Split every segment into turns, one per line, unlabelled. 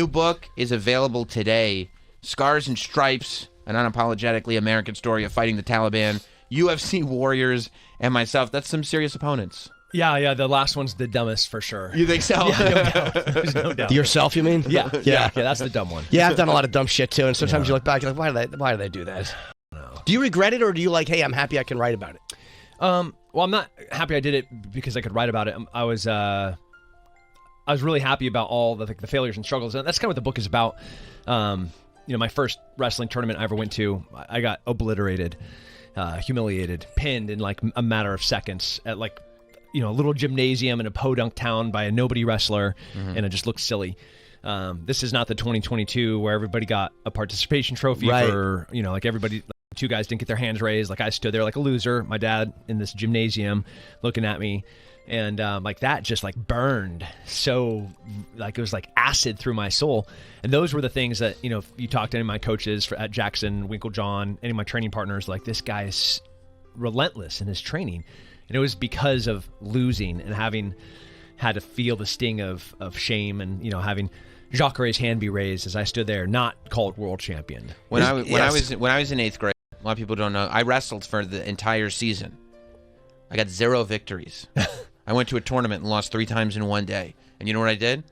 New book is available today. Scars and Stripes, an unapologetically American story of fighting the Taliban, UFC warriors, and myself. That's some serious opponents.
Yeah, the last one's the dumbest for sure.
You think so?
Yeah, no doubt. There's no doubt.
Yourself, you mean?
Yeah, that's the dumb one.
Yeah, I've done a lot of dumb shit too, and sometimes you look back, you're like, why did I do that?
No.
Do you regret it, or do you like, hey, I'm happy I can write about it?
Well, I'm not happy I did it because I could write about it. I was really happy about all the failures and struggles, and that's kind of what the book is about. My first wrestling tournament I ever went to, I got obliterated, humiliated, pinned in like a matter of seconds at like, a little gymnasium in a podunk town by a nobody wrestler, and it just looked silly. This is not the 2022 where everybody got a participation trophy for, like everybody, two guys didn't get their hands raised. Like I stood there like a loser, my dad in this gymnasium looking at me. And like that just like burned so like it was like acid through my soul. And those were the things that, if you talk to any of my coaches at Jackson, Winklejohn, any of my training partners, like this guy is relentless in his training. And it was because of losing and having had to feel the sting of shame and, having Jacare's hand be raised as I stood there, not called world champion.
When I was in 8th grade, a lot of people don't know, I wrestled for the entire season. I got 0 victories. I went to a tournament and lost 3 times in one day. And you know what I did?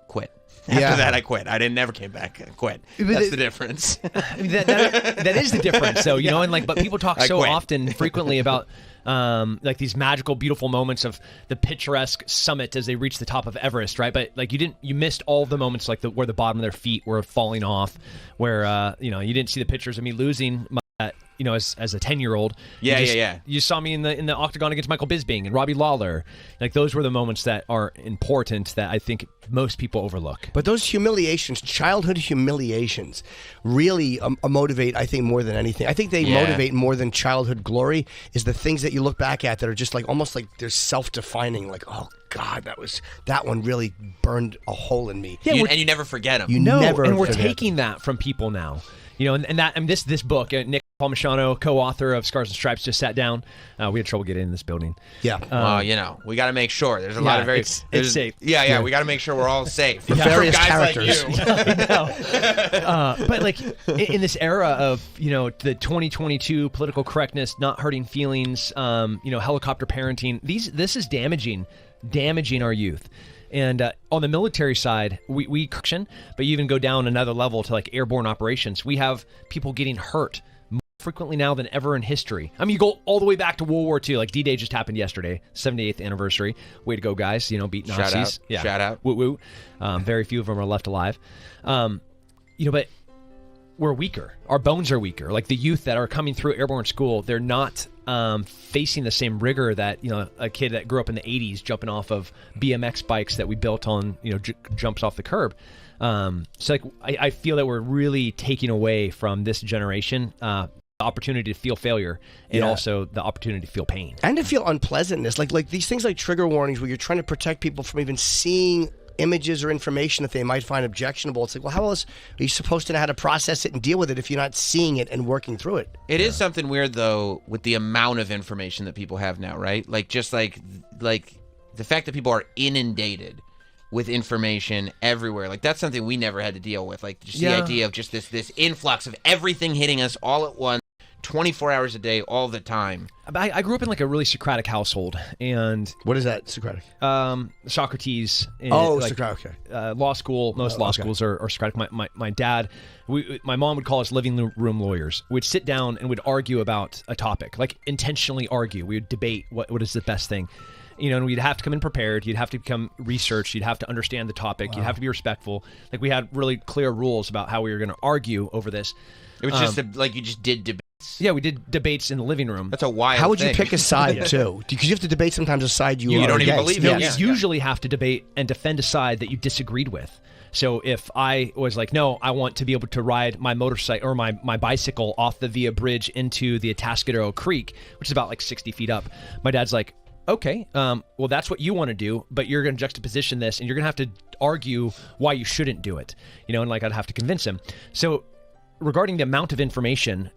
Quit. After that, I quit. I never came back. I quit. That's the difference.
that is the difference, though. But people talk so often, frequently about like these magical, beautiful moments of the picturesque summit as they reach the top of Everest, right? But like you missed all the moments like where the bottom of their feet were falling off, where you didn't see the pictures of me losing as a 10-year-old. You saw me in the octagon against Michael Bisping and Robbie Lawler. Like those were the moments that are important that I think most people overlook.
But those humiliations, childhood humiliations, really motivate, I think, more than anything. I think they motivate more than childhood glory is the things that you look back at that are just like almost like they're self-defining. Like, oh God, that one really burned a hole in me.
Yeah, and you never forget them.
And we're taking that from people now. This book, Nick Palmisciano, co-author of Scars and Stripes, just sat down. We had trouble getting in this building.
Yeah.
We got to make sure. There's a lot of
it's safe.
Yeah. We got to make sure we're all safe.
For various
guys
characters.
like you.
But like in this era of, the 2022 political correctness, not hurting feelings, helicopter parenting, this is damaging our youth. And on the military side, we but you even go down another level to like airborne operations. We have people getting hurt more frequently now than ever in history. I mean, you go all the way back to World War II. Like D-Day just happened yesterday, 78th anniversary. Way to go, guys! Beat Nazis.
Shout out.
Woo woo. Very few of them are left alive. But we're weaker. Our bones are weaker. Like the youth that are coming through airborne school, they're not facing the same rigor that a kid that grew up in the 80s jumping off of BMX bikes that we built on jumps off the curb. So like I feel that we're really taking away from this generation the opportunity to feel failure and also the opportunity to feel pain
and to feel unpleasantness. Like these things like trigger warnings where you're trying to protect people from even seeing images or information that they might find objectionable. It's like, well, how else are you supposed to know how to process it and deal with it if you're not seeing it and working through it?
It is something weird, though, with the amount of information that people have now, right? Like, just like the fact that people are inundated with information everywhere. Like, that's something we never had to deal with. Like, just the idea of just this influx of everything hitting us all at once. 24 hours a day, all the time.
I grew up in like a really Socratic household, and
what is that, Socratic?
Socrates.
Socratic.
Okay. Law school. Most law schools are Socratic. My dad, my mom would call us living room lawyers. We'd sit down and would argue about a topic, like intentionally argue. We would debate what is the best thing. And we'd have to come in prepared. You'd have to become researched. You'd have to understand the topic. Wow. You'd have to be respectful. Like we had really clear rules about how we were going to argue over this.
It was just like you just did debate.
Yeah, we did debates in the living room.
That's a wild
How would
thing.
you pick a side, too? Because you have to debate sometimes a side you
don't even
against.
believe
No,
in.
you usually have to debate and defend a side that you disagreed with. So if I was like, no, I want to be able to ride my motorcycle or my bicycle off the Via Bridge into the Atascadero Creek, which is about like 60 feet up, my dad's like, okay, well, that's what you want to do, but you're going to juxtaposition this, and you're going to have to argue why you shouldn't do it. And like I'd have to convince him. So regarding the amount of information,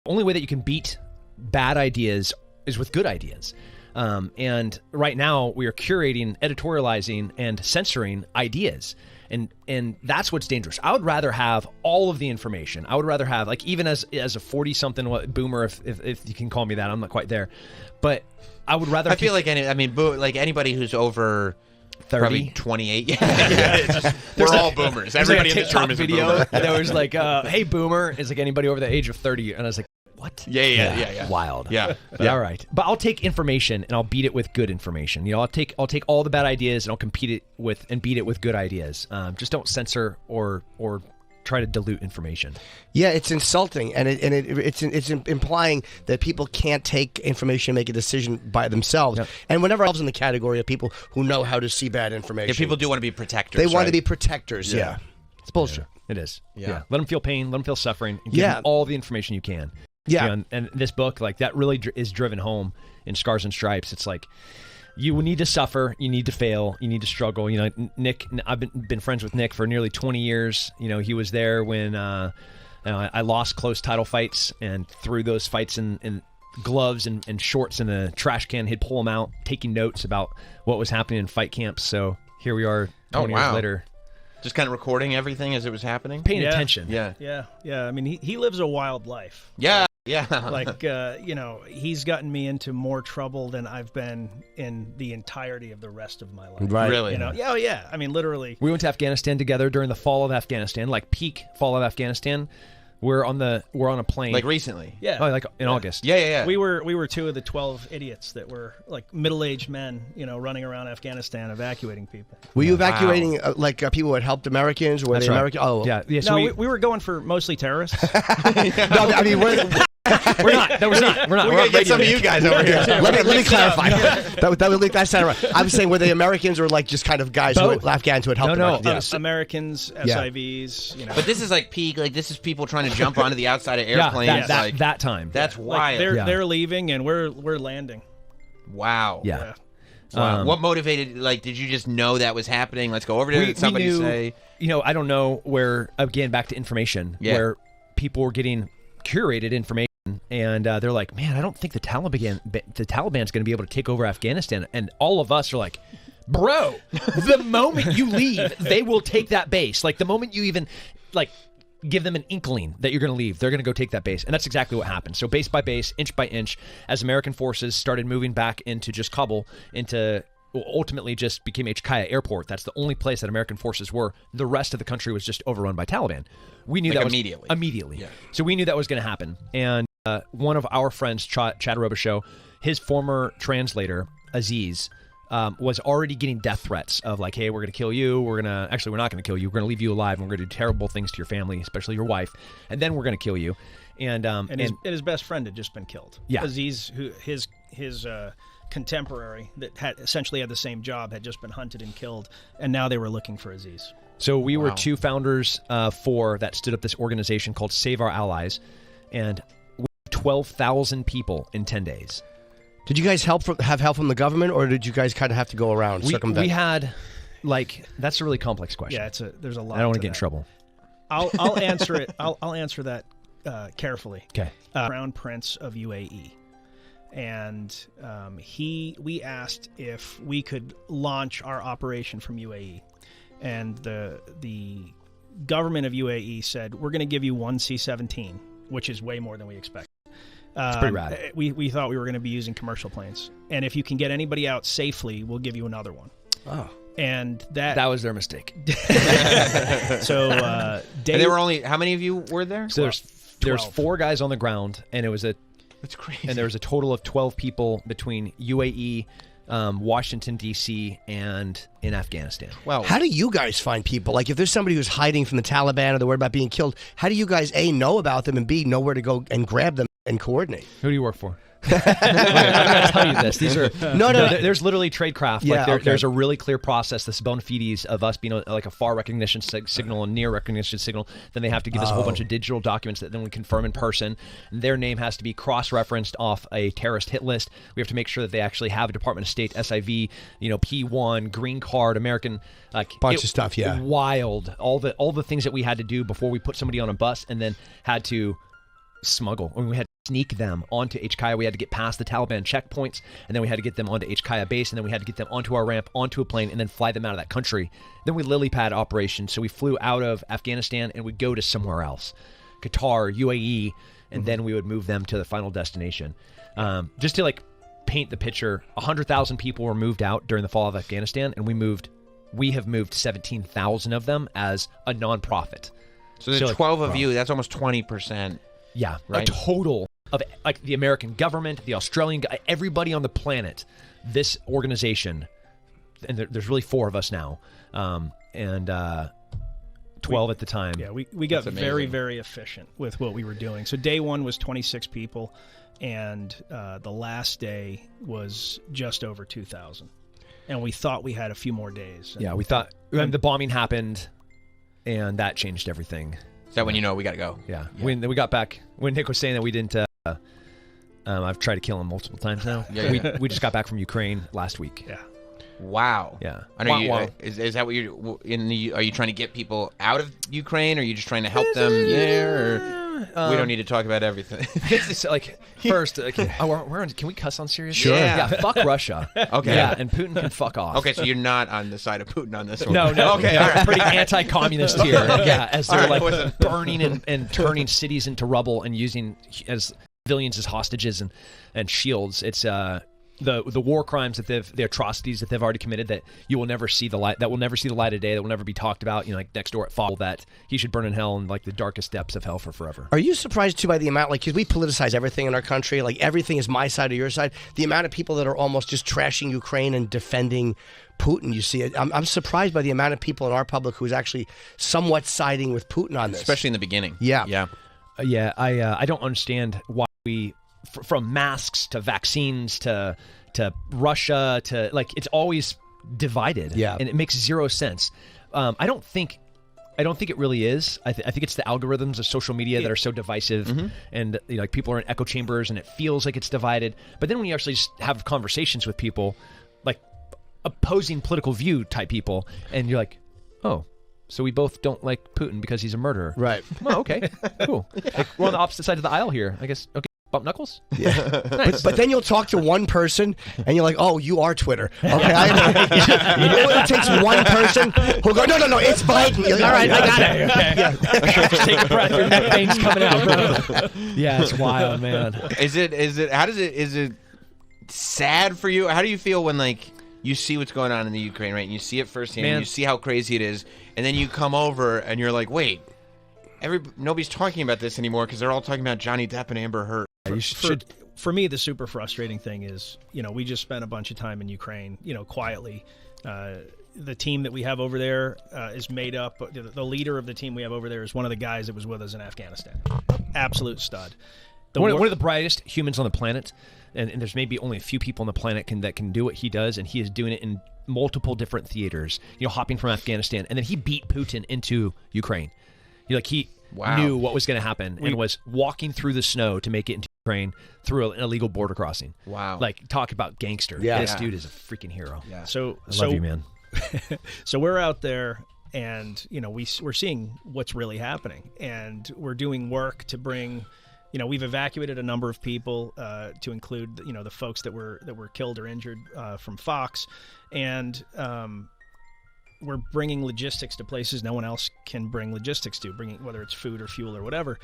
only way that you can beat bad ideas is with good ideas. And right now we are curating, editorializing, and censoring ideas. And that's what's dangerous. I would rather have all of the information. I would rather have, like, even as a 40-something boomer, if you can call me that, I'm not quite there, but I would rather.
I feel like anybody who's over
30,
probably 28. Yeah, we're all boomers. Everybody in this room is a boomer.
And there was like, "Hey, boomer," is like anybody over the age of 30, and I was like, "What?"
Yeah.
Wild.
Yeah.
But all right. But I'll take information and I'll beat it with good information. I'll take all the bad ideas and I'll beat it with good ideas. Just don't censor or try to dilute information.
Yeah, it's insulting, and it's implying that people can't take information and make a decision by themselves. Yep. And whenever I was in the category of people who know how to see bad information,
yeah, people do want to be protectors.
They want to be protectors. Yeah. It's bullshit.
It is.
Yeah.
Let them feel pain. Let them feel suffering. And give them all the information you can.
Yeah.
And this book, like, that really is driven home in Scars and Stripes. It's like, you need to suffer, you need to fail, you need to struggle. Nick, I've been friends with Nick for nearly 20 years. He was there when I lost close title fights, and through those fights in gloves and shorts in a trash can, he'd pull them out, taking notes about what was happening in fight camps. So here we are 20 years later.
Just kind of recording everything as it was happening?
Paying attention.
Yeah. I mean, he lives a wild life.
Yeah.
Like, he's gotten me into more trouble than I've been in the entirety of the rest of my life.
Right.
Really?
Yeah. I mean, literally.
We went to Afghanistan together during the fall of Afghanistan, like peak fall of Afghanistan. We're on a plane.
Like recently?
Yeah.
Oh, like in August.
Yeah.
We were two of the 12 idiots that were like middle-aged men, running around Afghanistan evacuating people.
Were you evacuating people who had helped Americans? Or were
That's
they
right.
American? Oh,
yeah. So
we were going for mostly terrorists.
No, I mean,
we're not. No, we're not. We're
gonna get some of you guys over here.
let me clarify. That sounded right. I was saying, were they Americans or like just kind of guys Afghans who had helped Americans?
Americans, SIVs.
But this is like peak. Like, this is people trying to jump onto the outside of airplanes.
That time.
That's wild.
They're leaving and we're landing.
Wow.
Yeah.
Wow. What motivated? Like, did you just know that was happening? Let's go over there. Did somebody say?
I don't know where. Again, back to information.
Yeah.
Where people were getting curated information. And they're like, man, I don't think the Taliban's going to be able to take over Afghanistan. And all of us are like, bro, the moment you leave, they will take that base. Like, the moment you even, like, give them an inkling that you're going to leave, they're going to go take that base. And that's exactly what happened. So base by base, inch by inch, as American forces started moving back into just Kabul, ultimately just became H-Kaya Airport. That's the only place that American forces were. The rest of the country was just overrun by Taliban. We knew that was immediately. Yeah. So we knew that was going to happen. And one of our friends, Chad Robichaux, his former translator, Aziz, was already getting death threats of like, hey, we're going to kill you. We're not going to kill you. We're going to leave you alive, and we're going to do terrible things to your family, especially your wife, and then we're going to kill you. And
his best friend had just been killed.
Yeah.
Aziz, who his contemporary that had essentially had the same job, had just been hunted and killed, and now they were looking for Aziz.
So we were two founders that stood up this organization called Save Our Allies, and 12,000 people in 10 days.
Did you guys have help from the government, or did you guys kind of have to go around circumvent?
We had, that's a really complex question.
Yeah, there's a lot.
I don't want to get in trouble.
I'll answer it. I'll answer that carefully.
Okay.
Crown Prince of UAE, and we asked if we could launch our operation from UAE, and the government of UAE said, we're going to give you one C-17, which is way more than we expect.
It's pretty rad.
We thought we were going to be using commercial planes, and if you can get anybody out safely, we'll give you another one.
Oh.
And that
was their mistake.
So
and there were only, how many of you were there?
So there's 4 guys on the ground, and
that's crazy.
And there was a total of 12 people between UAE, Washington, D.C., and in Afghanistan.
Wow.
How do you guys find people? Like, if there's somebody who's hiding from the Taliban or they're worried about being killed, how do you guys, A, know about them, and B, know where to go and grab them and coordinate?
Who do you work for? I'm going to tell you this. These are
no.
There's literally tradecraft.
Yeah,
There's a really clear process. This bona fides of us being like a far recognition signal and near recognition signal. Then they have to give us a whole bunch of digital documents that then we confirm in person. And their name has to be cross-referenced off a terrorist hit list. We have to make sure that they actually have a Department of State SIV, P1, green card, American,
bunch of stuff. Yeah,
wild. All the things that we had to do before we put somebody on a bus, and then had to smuggle. We had sneak them onto HKIA. We had to get past the Taliban checkpoints, and then we had to get them onto HKIA base, and then we had to get them onto our ramp, onto a plane, and then fly them out of that country. Then we lily pad operations, so we flew out of Afghanistan, and we'd go to somewhere else, Qatar, UAE, and then we would move them to the final destination. Just to like paint the picture, 100,000 people were moved out during the fall of Afghanistan, and we have moved 17,000 of them as a nonprofit.
So there's 12 of you. That's almost 20%.
Yeah,
right?
A total of like the American government, the Australian, everybody on the planet, this organization, and there's really 4 of us now, and 12 at the time.
Yeah, we got very, very efficient with what we were doing. So day 1 was 26 people, and the last day was just over 2,000. And we thought we had a few more days.
Yeah, we thought the bombing happened, and that changed everything.
Is that when you know we got to go?
Yeah. When we got back, when Nick was saying that we didn't, I've tried to kill him multiple times now. We just got back from Ukraine last week.
Yeah.
Wow.
Yeah.
I know is that what you're in the? Are you trying to get people out of Ukraine? Or are you just trying to help them there? Or we don't need to talk about everything.
It's like first, we're on, can we cuss on Sirius?
Sure.
Yeah. Fuck Russia.
Okay.
Yeah, and Putin can fuck off.
Okay, so you're not on the side of Putin on this one.
No.
Okay.
All right. Pretty anti-communist here. Yeah, as they're
All right,
like burning and turning cities into rubble and using as civilians as hostages and shields. It's the war crimes that the atrocities that they've already committed that you will never see the light, that will never see the light of day, that will never be talked about. Like next door at Fall, that he should burn in hell in like the darkest depths of hell for forever.
Are you surprised too by the amount, like, because we politicize everything in our country, like everything is my side or your side, the amount of people that are almost just trashing Ukraine and defending Putin, you see it. I'm surprised by the amount of people in our public who's actually somewhat siding with Putin on this.
Especially in the beginning.
Yeah.
I don't understand why we, from masks to vaccines to Russia to like, it's always divided.
Yeah.
And it makes zero sense. I don't think it really is. I think it's the algorithms of social media that are so divisive, and like people are in echo chambers, and it feels like it's divided. But then when you actually just have conversations with people, like opposing political view type people, and you're like, oh, so we both don't like Putin because he's a murderer,
right?
Well, okay, cool. Like, we're on the opposite side of the aisle here, I guess. Okay. Bump knuckles?
Yeah. Nice. But then you'll talk to one person, and you're like, oh, you are Twitter. Okay, I know. It takes one person who'll go, no, it's Biden. You're like, all right, I got it.
Okay. Yeah. Take a breath. Your neck veins coming out, bro. Yeah, it's wild, man.
Is it sad for you? How do you feel when, like, you see what's going on in the Ukraine, right? And you see it firsthand, and you see how crazy it is, and then you come over, and you're like, wait, nobody's talking about this anymore because they're all talking about Johnny Depp and Amber Heard.
For me, the super frustrating thing is, we just spent a bunch of time in Ukraine, quietly. The team that we have over there is made up. The leader of the team we have over there is one of the guys that was with us in Afghanistan. Absolute stud.
One of the brightest humans on the planet, and there's maybe only a few people on the planet that can do what he does, and he is doing it in multiple different theaters. Hopping from Afghanistan, and then he beat Putin into Ukraine. He knew what was going to happen and was walking through the snow to make it into Ukraine through an illegal border crossing.
Wow.
Like, talk about gangster.
Yeah.
This dude is a freaking hero.
Yeah.
I love you, man.
So we're out there, and, we're seeing what's really happening. And we're doing work to bring, we've evacuated a number of people to include, the folks that were killed or injured from Fox. And we're bringing logistics to places no one else can bring logistics to, whether it's food or fuel or whatever.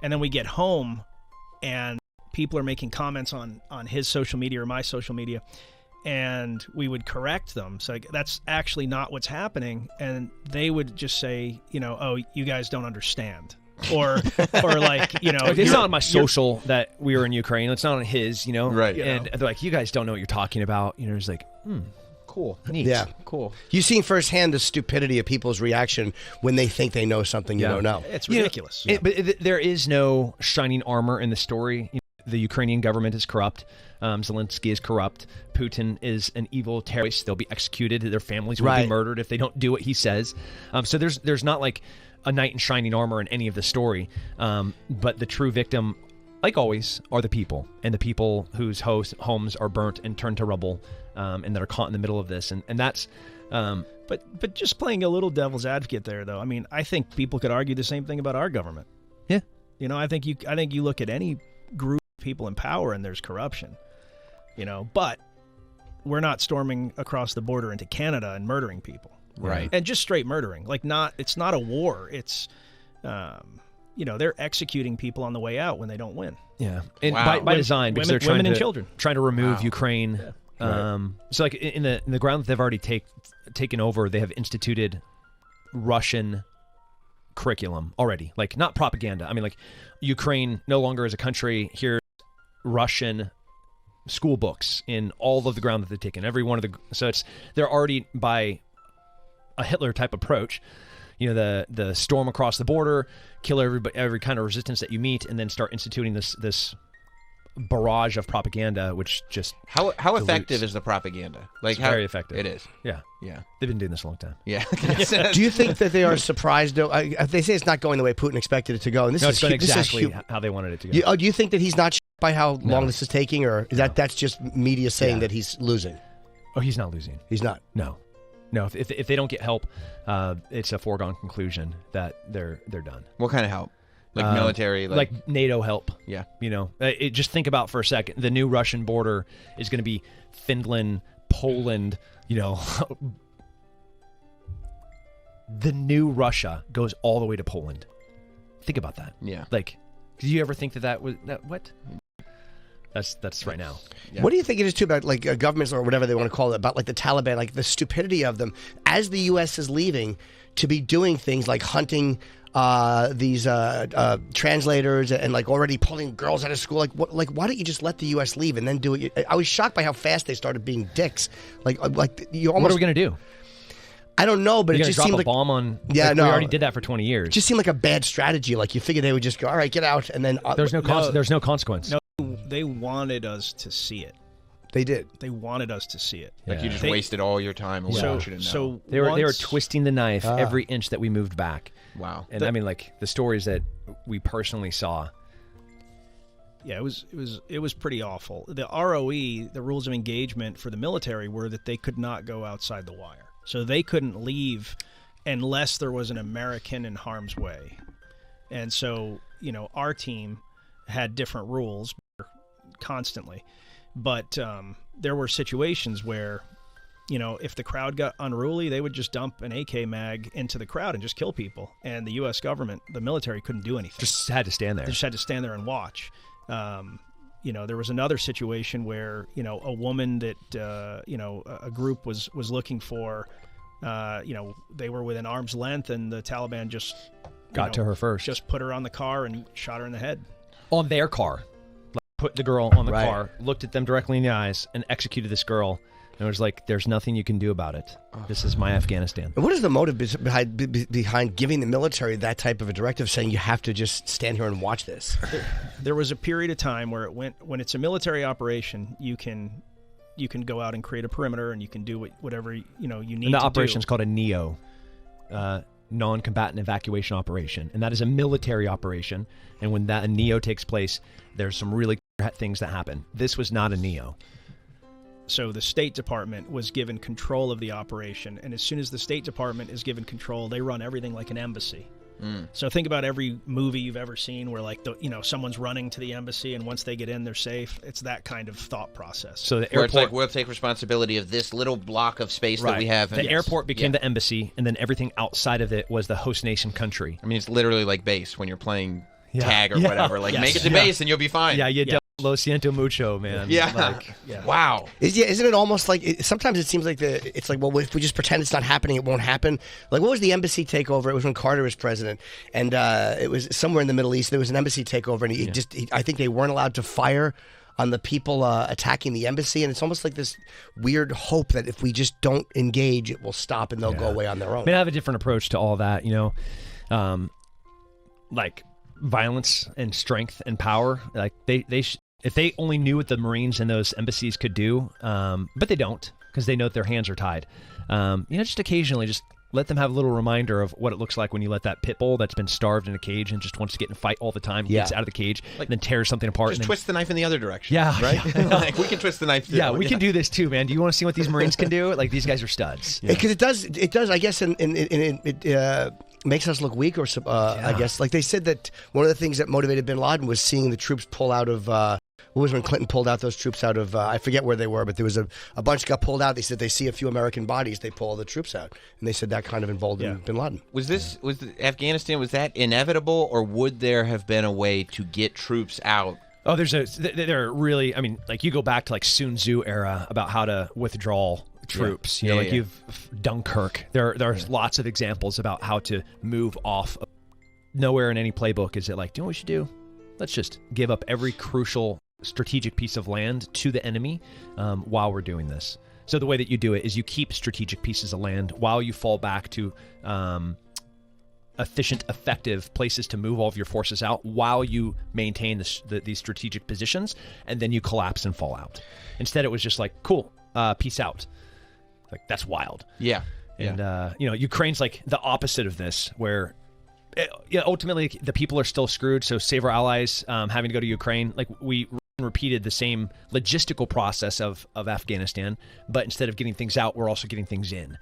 And then we get home, and people are making comments on his social media or my social media, and we would correct them. So that's actually not what's happening. And they would just say, oh, you guys don't understand. Or like,
it's not on my social that we were in Ukraine. It's not on his,
Right.
And they're like, you guys don't know what you're talking about. It's like, cool. Neat.
Yeah.
Cool.
You've seen firsthand the stupidity of people's reaction when they think they know something you don't know.
It's ridiculous.
But there is no shining armor in the story. The Ukrainian government is corrupt. Zelensky is corrupt. Putin is an evil terrorist. They'll be executed. Their families will be murdered if they don't do what he says. So there's not like a knight in shining armor in any of the story. But the true victim, like always, are the people, and the people whose homes are burnt and turned to rubble, and that are caught in the middle of this. And that's...
But just playing a little devil's advocate there, though, I mean, I think people could argue the same thing about our government.
Yeah.
I think you look at any group people in power and there's corruption, but we're not storming across the border into Canada and murdering people.
Right.
And just straight murdering. It's not a war. It's, they're executing people on the way out when they don't win.
Yeah. And
Wow.
by design, because they're
women and children.
trying to remove
Wow.
Ukraine. So like in the ground that they've already taken over, they have instituted Russian curriculum already. Like not propaganda. I mean, like Ukraine no longer is a country. Here's Russian school books in all of the ground that they've taken. Every one of they're already by a Hitler type approach. The storm across the border, kill every kind of resistance that you meet, and then start instituting this barrage of propaganda, which just
How effective is the propaganda?
it's very effective.
It is.
Yeah.
Yeah.
They've been doing this a long time.
Yeah.
Do you think that they are surprised? Though they say it's not going the way Putin expected it to go, and this
No,
is
it's going
this is
exactly
huge.
how they wanted it to go.
Do you think that he's not by how long this is taking, or is that's just media saying that he's losing?
Oh, he's not losing.
He's not.
No. If they don't get help, it's a foregone conclusion that they're done.
What kind of help? Like military?
Like NATO help.
Yeah.
Just think about for a second. The new Russian border is going to be Finland, Poland. The new Russia goes all the way to Poland. Think about that.
Yeah.
Like, did you ever think that was what? That's right now.
Yeah.
What do you think it is too about like governments or whatever they want to call it, about like the Taliban, like the stupidity of them as the U.S. is leaving to be doing things like hunting these translators and like already pulling girls out of school? Like why don't you just let the U.S. leave and then do it? I was shocked by how fast they started being dicks. Like you almost.
What are we gonna do?
I don't know, but
You're
it
gonna
just
drop
seemed
a
like
bomb on?
Yeah,
We already did that for 20 years.
it just seemed like a bad strategy. Like you figured they would just go, all right, get out, and then
There's no consequence.
No, they wanted us to see it.
They did.
They wanted us to see it.
Like you just
They-
wasted all your time and
So,
want you to know.
so
They were
once-
twisting the knife every inch that we moved back.
Wow.
And I mean, like the stories that we personally saw.
Yeah, it was pretty awful. The ROE, the rules of engagement for the military, were that they could not go outside the wire. So they couldn't leave unless there was an American in harm's way. And so, our team had different rules constantly. But there were situations where, if the crowd got unruly, they would just dump an AK mag into the crowd and just kill people. And the U.S. government, the military, couldn't do anything.
Just had to stand there.
They just had to stand there and watch. There was another situation where, a woman that, a group was looking for, they were within arm's length, and the Taliban just
Got to her first.
just put her on the car and shot her in the head.
On their car. Like, put the girl on the
Right.
car, looked at them directly in the eyes, and executed this girl. And it was like, there's nothing you can do about it. This is my Afghanistan.
And what is the motive behind giving the military that type of a directive, saying you have to just stand here and watch this?
There was a period of time where when it's a military operation, you can go out and create a perimeter, and you can do whatever you need
And the
to
operation is
do.
called a NEO, non-combatant evacuation operation, and that is a military operation. And when a NEO takes place, there's some really things that happen. This was not a NEO.
So the State Department was given control of the operation, and as soon as the State Department is given control, they run everything like an embassy. So think about every movie you've ever seen where, like, someone's running to the embassy, and once they get in, they're safe. It's that kind of thought process.
So the
Where it's
airport,
like we'll take responsibility of this little block of space that
right.
we have.
The
and-
airport became
Yeah.
the embassy, and then everything outside of it was the host nation country.
I mean, it's literally like base when you're playing
Yeah.
tag or
Yeah.
whatever. Like,
Yes.
make it to
Yeah.
base and you'll be fine.
Yeah, you don't lo siento mucho, man.
Yeah.
Like,
Wow.
Isn't it almost like sometimes it seems like it's like, well, if we just pretend it's not happening, it won't happen. Like, what was the embassy takeover? It was when Carter was president, and it was somewhere in the Middle East. There was an embassy takeover, and I think they weren't allowed to fire on the people attacking the embassy, and it's almost like this weird hope that if we just don't engage, it will stop and they'll go away on their own.
I mean, I have a different approach to all that, like violence and strength and power. Like if they only knew what the Marines and those embassies could do, but they don't because they know that their hands are tied. Just occasionally, just let them have a little reminder of what it looks like when you let that pit bull that's been starved in a cage and just wants to get in a fight all the time, gets out of the cage, and then tears something apart.
Just
and then,
twist the knife in the other direction.
Yeah,
Right?
yeah.
Like, we can twist the knife too.
yeah, we can do this too, man. Do you want to see what these Marines can do? Like, these guys are studs.
Because it does. I guess makes us look weak, or I guess, like they said that one of the things that motivated bin Laden was seeing the troops pull out of, what was when Clinton pulled out those troops out of, I forget where they were, but there was a bunch got pulled out. They said they see a few American bodies, they pull all the troops out. And they said that kind of emboldened bin Laden.
Was Afghanistan, was that inevitable, or would there have been a way to get troops out?
Oh, there are really, I mean, like you go back to like Sun Tzu era about how to withdraw troops. You know, like you've Dunkirk. There's lots of examples about how to move off. Nowhere in any playbook is it like, do you know what we should do? Let's just give up every crucial strategic piece of land to the enemy while we're doing this. So the way that you do it is you keep strategic pieces of land while you fall back to efficient, effective places to move all of your forces out while you maintain these strategic positions, and then you collapse and fall out. Instead, it was just like, cool, peace out. Like, that's wild.
Yeah.
And, Ukraine's like the opposite of this, where ultimately the people are still screwed. So save our allies having to go to Ukraine. Like, we repeated the same logistical process of Afghanistan, but instead of getting things out, we're also getting things in.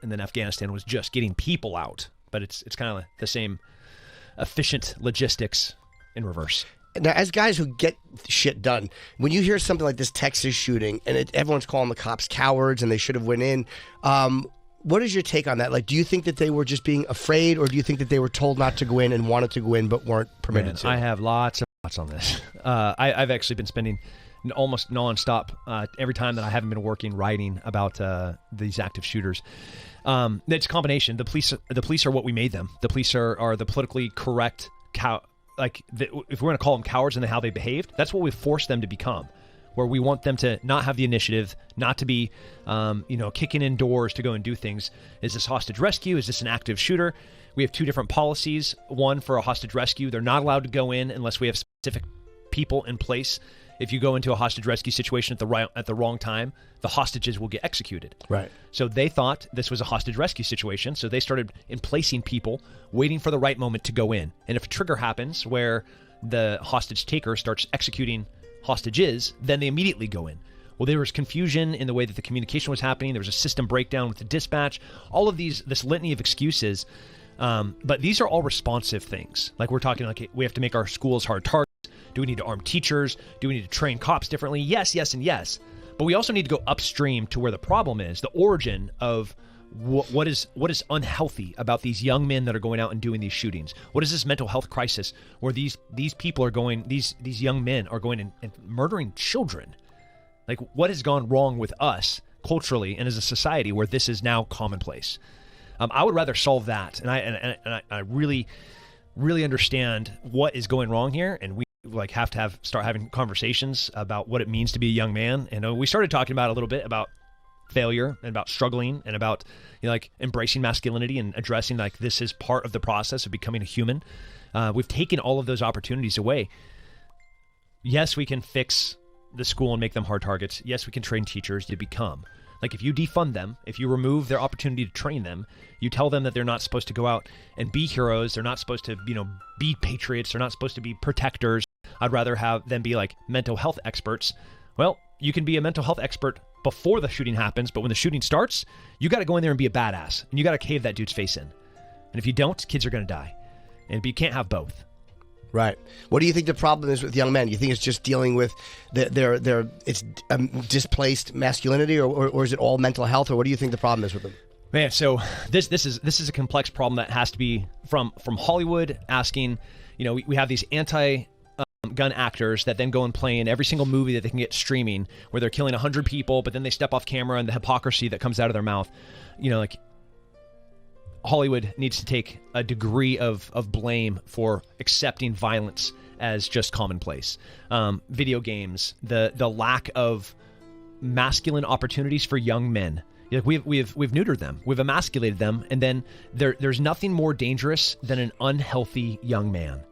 And then Afghanistan was just getting people out, but it's kind of the same efficient logistics in reverse.
Now, as guys who get shit done, when you hear something like this Texas shooting, and everyone's calling the cops cowards and they should have went in, what is your take on that? Like, do you think that they were just being afraid, or do you think that they were told not to go in and wanted to go in but weren't permitted to?
I have lots of thoughts on this. I've actually been spending almost nonstop every time that I haven't been working writing about these active shooters. It's a combination. The police are what we made them. The police are the politically correct if we're going to call them cowards and how they behaved, that's what we forced them to become. Where we want them to not have the initiative, not to be, kicking in doors to go and do things. Is this hostage rescue? Is this an active shooter? We have two different policies. One for a hostage rescue, they're not allowed to go in unless we have specific people in place. If you go into a hostage rescue situation at the wrong time, the hostages will get executed.
Right.
So they thought this was a hostage rescue situation, so they started placing people, waiting for the right moment to go in. And if a trigger happens where the hostage taker starts executing hostages, then they immediately go in. Well, there was confusion in the way that the communication was happening. There was a system breakdown with the dispatch. All of this litany of excuses. But these are all responsive things. Like, we're talking like we have to make our schools hard targets. Do we need to arm teachers? Do we need to train cops differently? Yes, yes, and yes. But we also need to go upstream to where the problem is, the origin of what is unhealthy about these young men that are going out and doing these shootings. What is this mental health crisis where these people are going, these young men are going and murdering children? Like, what has gone wrong with us culturally and as a society where this is now commonplace? I would rather solve that, and I really, really understand what is going wrong here, and we have to start having conversations about what it means to be a young man. And we started talking about a little bit about failure and about struggling and about embracing masculinity and addressing this is part of the process of becoming a human. We've taken all of those opportunities away. Yes, we can fix the school and make them hard targets. Yes, we can train teachers to become. If you defund them, if you remove their opportunity to train them, you tell them that they're not supposed to go out and be heroes. They're not supposed to, be patriots. They're not supposed to be protectors. I'd rather have them be mental health experts. Well, you can be a mental health expert before the shooting happens, but when the shooting starts, you got to go in there and be a badass, and you got to cave that dude's face in. And if you don't, kids are going to die. And you can't have both.
Right. What do you think the problem is with young men? You think it's just dealing with their displaced masculinity, or is it all mental health, or what do you think the problem is with them?
Man, so this is a complex problem that has to be from Hollywood asking. We have these anti-gun actors that then go and play in every single movie that they can get streaming, where they're killing 100 people, but then they step off camera and the hypocrisy that comes out of their mouth. Hollywood needs to take a degree of blame for accepting violence as just commonplace. Video games, the lack of masculine opportunities for young men. We've neutered them, we've emasculated them, and then there's nothing more dangerous than an unhealthy young man.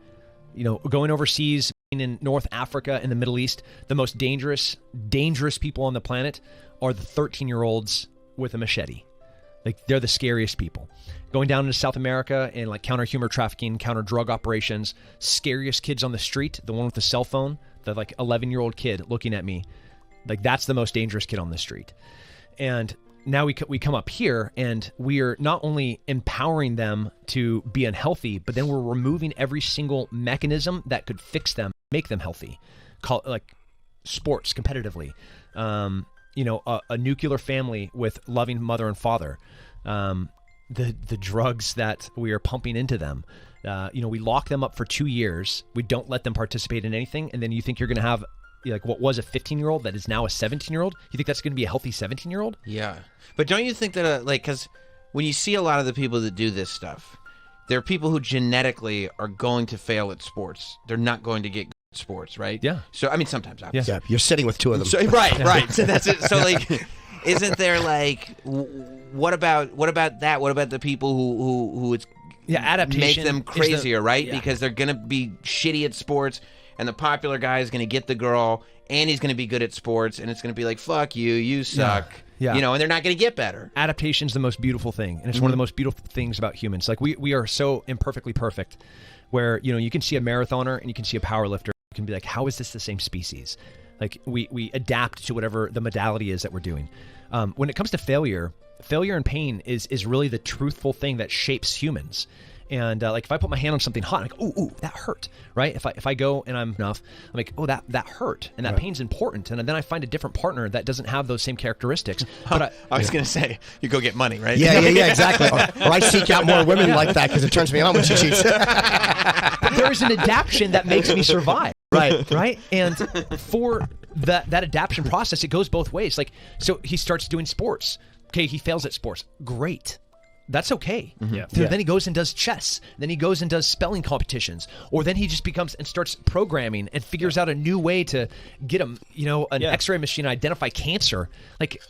Going overseas, in North Africa and the Middle East, the most dangerous people on the planet are the 13-year-olds with a machete. They're the scariest people. Going down into South America and counter humor trafficking, counter drug operations, scariest kids on the street, the one with the cell phone, the 11-year-old kid looking at me, that's the most dangerous kid on the street. And now we come up here and we are not only empowering them to be unhealthy, but then we're removing every single mechanism that could fix them, make them healthy. Like sports competitively, a nuclear family with loving mother and father, the drugs that we are pumping into them. We lock them up for 2 years. We don't let them participate in anything. And then you think you're going to have like what was a 15-year-old that is now a 17-year-old? You think that's going to be a healthy 17-year-old?
Yeah. But don't you think that, because when you see a lot of the people that do this stuff, there are people who genetically are going to fail at sports. They're not going to get good at sports, right?
Yeah.
So, I mean, sometimes, obviously.
Yeah, you're sitting with two of them.
So, right. So that's it. So, like, isn't there, like, what about that? What about the people who it's
adaptation
make them crazier, right?
Yeah.
Because they're going to be shitty at sports, and the popular guy is going to get the girl, and he's going to be good at sports, and it's going to be like, fuck you, you suck.
Yeah.
And they're not going to get better.
Adaptation's the most beautiful thing, and it's one of the most beautiful things about humans. Like, we are so imperfectly perfect, where, you can see a marathoner and you can see a power lifter. You can be like, how is this the same species? Like, we adapt to whatever the modality is that we're doing. When it comes to failure and pain is really the truthful thing that shapes humans. And like, if I put my hand on something hot, I'm like, ooh, that hurt, right? If I go and I'm enough, I'm like, oh, that hurt, and that pain's important. And then I find a different partner that doesn't have those same characteristics. But
I was going to say, you go get money, right?
Yeah, exactly. Or I seek out more women like that because it turns me on when she cheats.
But there is an adaptation that makes me survive. Right. And for that adaptation process, it goes both ways. Like, so he starts doing sports. Okay, he fails at sports. Great. That's okay.
Yeah.
So then he goes and does chess. Then he goes and does spelling competitions. Or then he just becomes and starts programming and figures out a new way to get him, an X-ray machine and identify cancer. Like,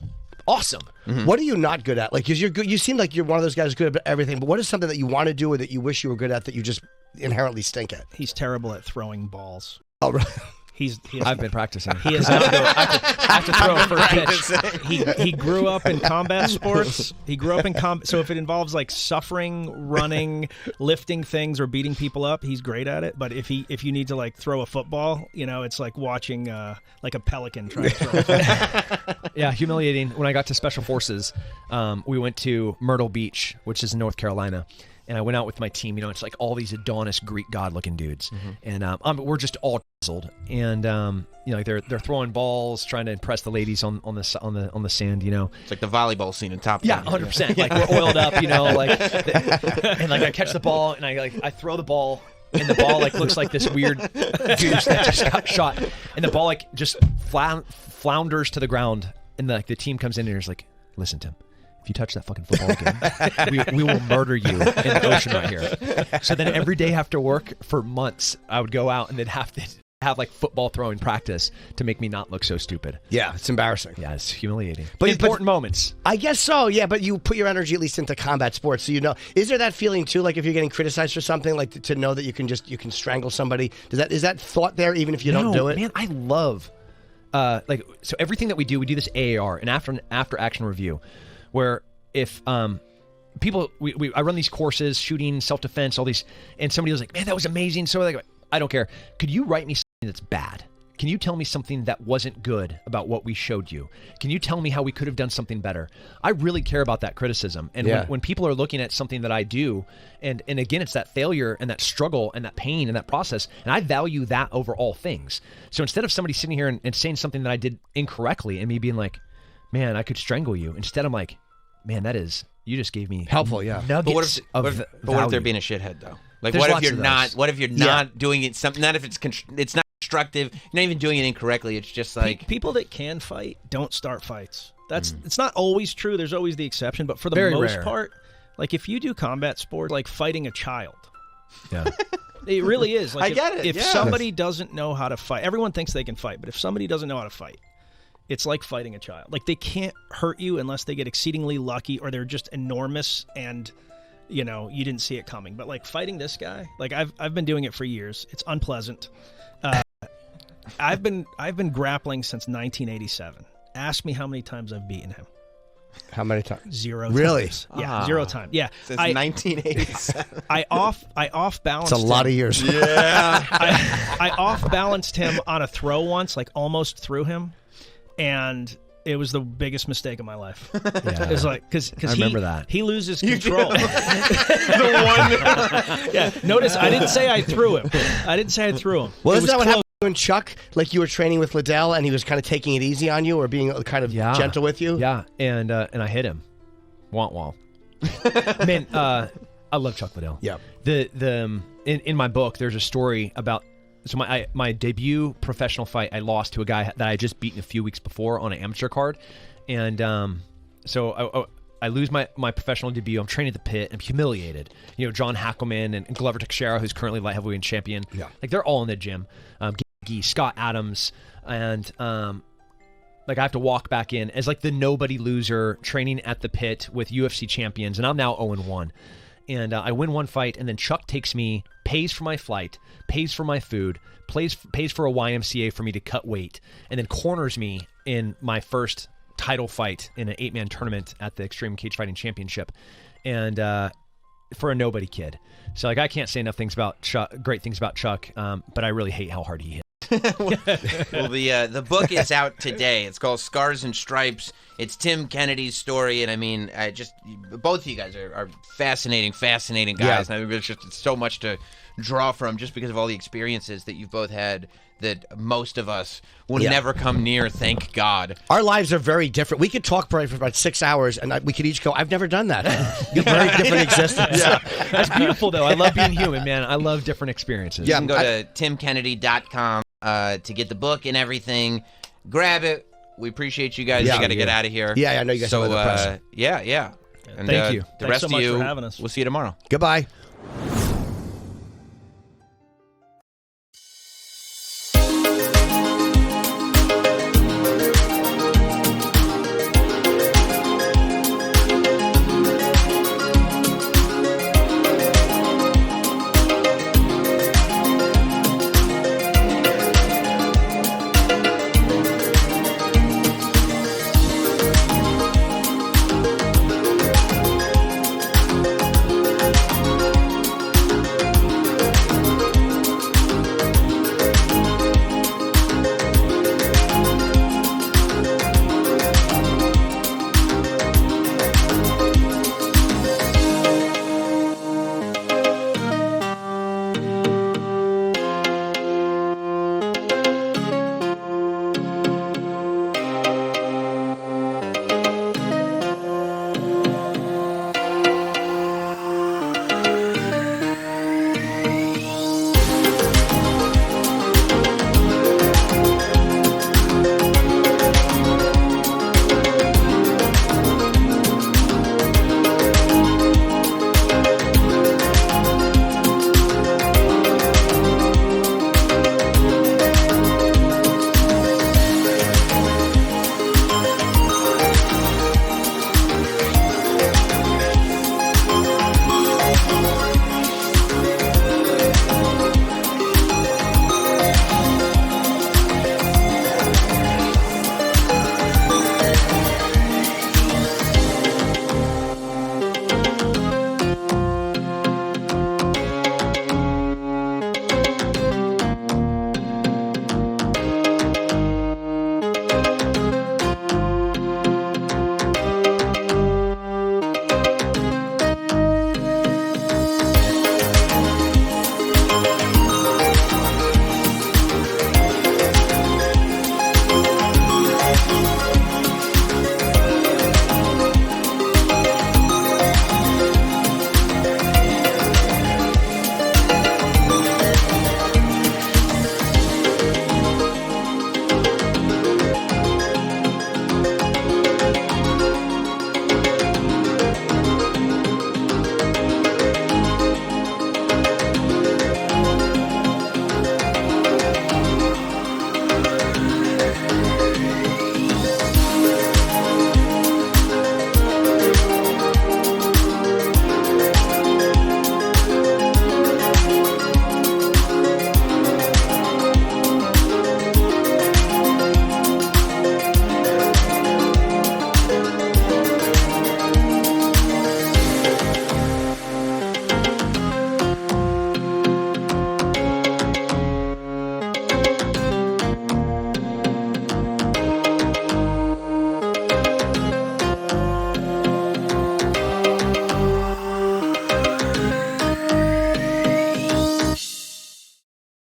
awesome.
What are you not good at? Like, because you're good. You seem like you're one of those guys good at everything. But what is something that you want to do or that you wish you were good at that you just inherently stink at?
He's terrible at throwing balls.
Oh, right.
I've been practicing.
He is have to throw a first pitch. He grew up in combat sports. He grew up in so if it involves like suffering, running, lifting things, or beating people up, he's great at it. But if you need to like throw a football, it's like watching like a pelican try to throw a football.
Yeah, humiliating. When I got to Special Forces, we went to Myrtle Beach, which is in North Carolina. And I went out with my team. It's like all these Adonis Greek god-looking dudes, and we're just all chiseled. And like they're throwing balls, trying to impress the ladies on the sand.
It's like the volleyball scene in Top Gun.
Yeah, 100%. Like, we're oiled up. And like I catch the ball and I throw the ball. And the ball like looks like this weird goose that just got shot, and the ball like just flounders to the ground. And the team comes in and is like, "Listen, Tim, if you touch that fucking football again, we will murder you in the ocean right here." So then every day after work for months, I would go out and then have like football throwing practice to make me not look so stupid.
Yeah, it's embarrassing.
Yeah, it's humiliating. But important moments.
I guess so, yeah, but you put your energy at least into combat sports, so is there that feeling too, like if you're getting criticized for something, like to know that you can strangle somebody? Is that thought there even if you don't do it?
Man, I love so everything that we do this AAR, an after action review, where if people I run these courses, shooting, self-defense, all these, and somebody was like, "Man, that was amazing." So like, I don't care. Could you write me something that's bad? Can you tell me something that wasn't good about what we showed you? Can you tell me how we could have done something better? I really care about that criticism. And when people are looking at something that I do, and again, it's that failure and that struggle and that pain and that process, and I value that over all things. So instead of somebody sitting here and saying something that I did incorrectly and me being like, "Man, I could strangle you," instead I'm like, "Man, you just gave me
helpful, yeah."
Nuggets
But what if they're being a shithead though? Like,
There's
what if you're not doing it? Not if it's not constructive. You're not even doing it incorrectly. It's just like
people that can fight don't start fights. It's not always true. There's always the exception, but for the
Very
most
rare.
part, like if you do combat sport, like fighting a child.
Yeah.
It really is. Like
I get it.
If somebody doesn't know how to fight, everyone thinks they can fight, but if somebody doesn't know how to fight, it's like fighting a child. Like, they can't hurt you unless they get exceedingly lucky or they're just enormous and you didn't see it coming. But like fighting this guy, like I've been doing it for years. It's unpleasant. I've been grappling since 1987. Ask me how many times I've beaten him.
How many times?
0
Really?
times. Yeah, 0 times. Yeah.
Since 1987.
I off balanced.
It's a lot of years.
Yeah.
I off balanced him on a throw once, like almost threw him, and It was the biggest mistake of my life.
Yeah.
It was like because
I remember that.
he loses control.
The one.
Yeah. Notice I didn't say I threw him.
Well,
It
isn't
was
that what
close.
happened when Chuck, like you were training with Liddell and he was kind of taking it easy on you or being kind of gentle with you?
Yeah, and I hit him. Wah. Man, I love Chuck Liddell.
Yeah.
In my book, there's a story about my debut professional fight. I lost to a guy that I had just beaten a few weeks before on an amateur card, and so I lose my professional debut. I'm training at the pit. I'm humiliated. You know, John Hackelman and Glover Teixeira, who's currently light heavyweight champion.
Yeah.
Like they're all in the gym. Scott Adams, and like I have to walk back in as like the nobody loser training at the pit with UFC champions, and I'm now 0-1. And I win one fight, and then Chuck takes me, pays for my flight, pays for my food, pays for a YMCA for me to cut weight, and then corners me in my first title fight in an 8-man tournament at the Extreme Cage Fighting Championship, and for a nobody kid. So like I can't say enough things about Chuck, great things about Chuck, but I really hate how hard he hit.
Well, the book is out today. It's called Scars and Stripes. It's Tim Kennedy's story, and I mean, both of you guys are fascinating guys.
Yeah.
And I mean, there's just so much to draw from just because of all the experiences that you've both had that most of us will never come near. Thank God.
Our lives are very different. We could talk probably for about 6 hours, and we could each go, I've never done that. You have very different existence.
Yeah. That's beautiful, though. I love being human, man. I love different experiences.
You can go to timkennedy.com to get the book and everything. Grab it. We appreciate you guys.
Yeah,
you got to get out of here.
Yeah, I know you guys have other press.
Yeah. And
Thank you.
The
Thanks
rest
so
of
much
you,
for having us.
we'll see you tomorrow.
Goodbye.